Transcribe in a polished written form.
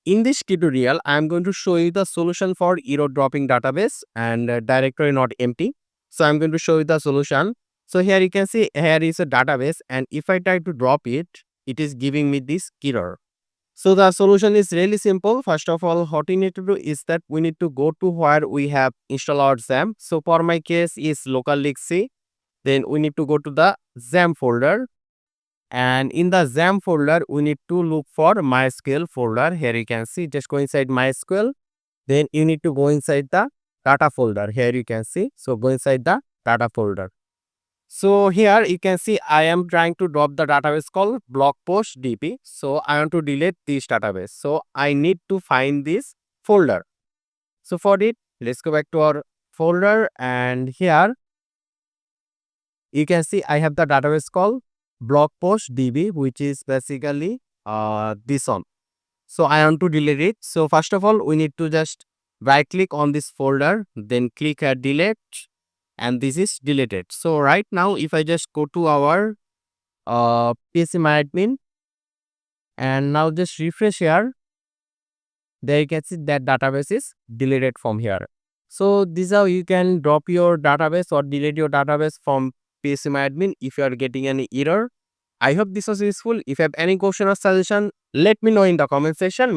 In this tutorial, I am going to show you the solution for error dropping database and directory not empty. So I'm going to show you the solution. So here you can see here is a database, and if I try to drop it, it is giving me this error. So the solution is really simple. First of all, what we need to do is that we need to go to where we have installed our Xampp. So for my case is local disk C. Then we need to go to the Xampp folder, and in the Xampp folder we need to look for MySQL folder. Here you can see, just go inside MySQL. Then you need to go inside the data folder. Here you can see, so go inside the data folder. So here you can see I am trying to drop the database called blog post db. So I want to delete this database, so I need to find this folder. So for it, let's go back to our folder, and here you can see I have the database called blog post db, which is basically this one. So I want to delete it. So first of all, we need to just right click on this folder, then click at delete, and this is deleted. So right now, if I just go to our PhpMyAdmin and now just refresh here, there you can see that database is deleted from here. So this is how you can drop your database or delete your database from PhpMyAdmin if you are getting any error. I hope this was useful. If you have any question or suggestion, let me know in the comment section.